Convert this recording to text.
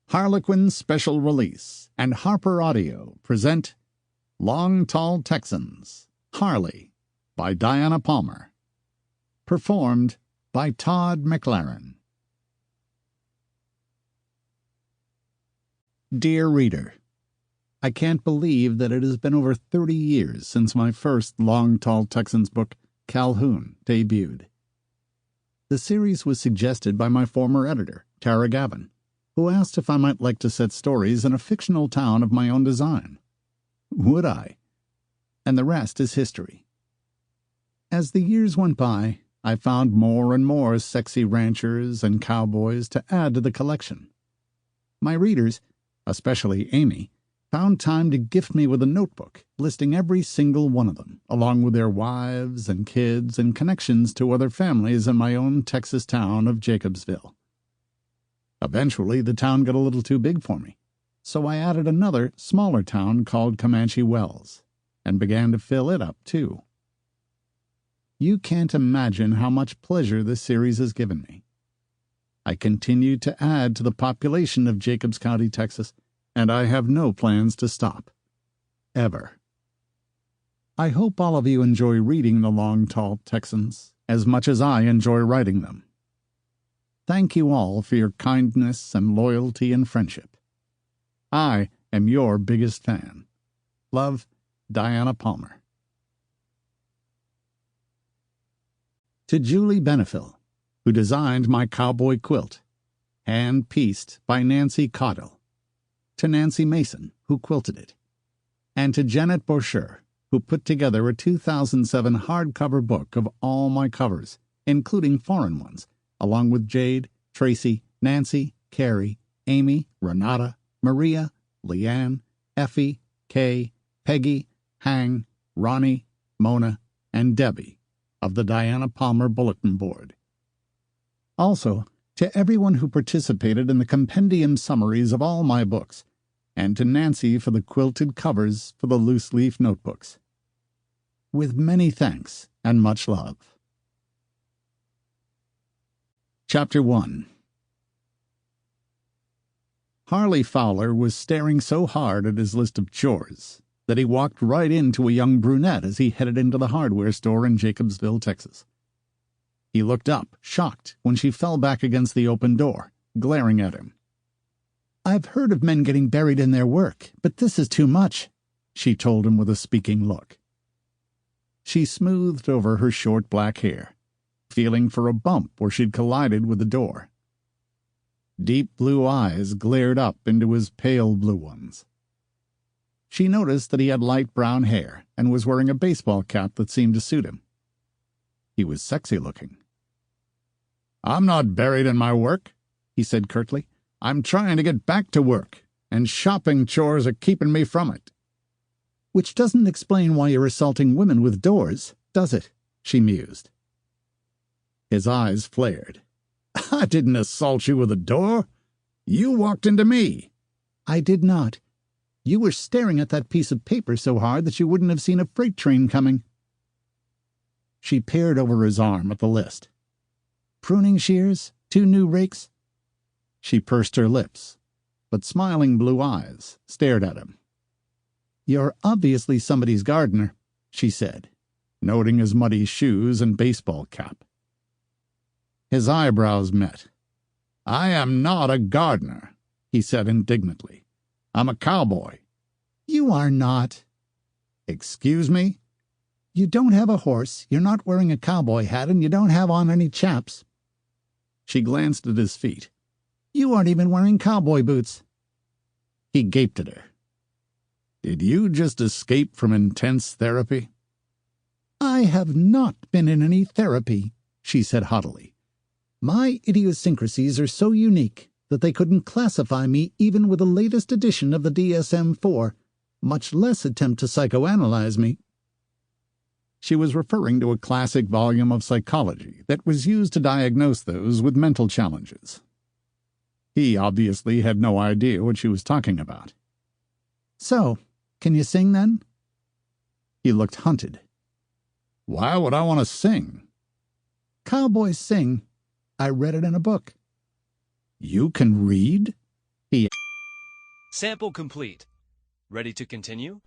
Harlequin Special Release and HarperAudio present Long Tall Texans, Harley, by Diana Palmer. Performed by Todd Mclaren. Dear Reader, I can't believe that it has been over 30 years since my first Long Tall Texans book, Calhoun, debuted. The series was suggested by my former editor, Tara Gavin, who asked if I might like to set stories in a fictional town of my own design. Would I? And the rest is history. As the years went by, I found more and more sexy ranchers and cowboys to add to the collection. My readers, especially Amy, found time to gift me with a notebook listing every single one of them, along with their wives and kids and connections to other families in my own Texas town of Jacobsville. Eventually, the town got a little too big for me, so I added another, smaller town called Comanche Wells, and began to fill it up, too. You can't imagine how much pleasure this series has given me. I continue to add to the population of Jacobs County, Texas, and I have no plans to stop. Ever. I hope all of you enjoy reading the Long Tall Texans as much as I enjoy writing them. Thank you all for your kindness and loyalty and friendship. I am your biggest fan. Love, Diana Palmer. To Julie Benefill, who designed my cowboy quilt, hand-pieced by Nancy Caudill. To Nancy Mason, who quilted it. And to Janet Boucher, who put together a 2007 hardcover book of all my covers, including foreign ones, along with Jade, Tracy, Nancy, Carrie, Amy, Renata, Maria, Leanne, Effie, Kay, Peggy, Hang, Ronnie, Mona, and Debbie of the Diana Palmer Bulletin Board. Also, to everyone who participated in the compendium summaries of all my books, and to Nancy for the quilted covers for the loose-leaf notebooks. With many thanks and much love. Chapter 1. Harley Fowler was staring so hard at his list of chores that he walked right into a young brunette as he headed into the hardware store in Jacobsville, Texas. He looked up, shocked, when she fell back against the open door, glaring at him. "I've heard of men getting buried in their work, but this is too much," she told him with a speaking look. She smoothed over her short black hair, feeling for a bump where she'd collided with the door. Deep blue eyes glared up into his pale blue ones. She noticed that he had light brown hair and was wearing a baseball cap that seemed to suit him. He was sexy-looking. "I'm not buried in my work," he said curtly. "I'm trying to get back to work, and shopping chores are keeping me from it." "Which doesn't explain why you're assaulting women with doors, does it?" she mused. His eyes flared. "I didn't assault you with a door. You walked into me." "I did not. You were staring at that piece of paper so hard that you wouldn't have seen a freight train coming." She peered over his arm at the list. "Pruning shears, 2 new rakes." She pursed her lips, but smiling blue eyes stared at him. "You're obviously somebody's gardener," she said, noting his muddy shoes and baseball cap. His eyebrows met. "I am not a gardener," he said indignantly. "I'm a cowboy." "You are not." "Excuse me?" "You don't have a horse, you're not wearing a cowboy hat, and you don't have on any chaps." She glanced at his feet. "You aren't even wearing cowboy boots." He gaped at her. "Did you just escape from intense therapy?" "I have not been in any therapy," she said haughtily. "My idiosyncrasies are so unique that they couldn't classify me even with the latest edition of the DSM-4, much less attempt to psychoanalyze me." She was referring to a classic volume of psychology that was used to diagnose those with mental challenges. He obviously had no idea what she was talking about. "So, can you sing then?" He looked hunted. "Why would I want to sing?" "Cowboys sing. I read it in a book." "You can read?" he Sample complete. Ready to continue?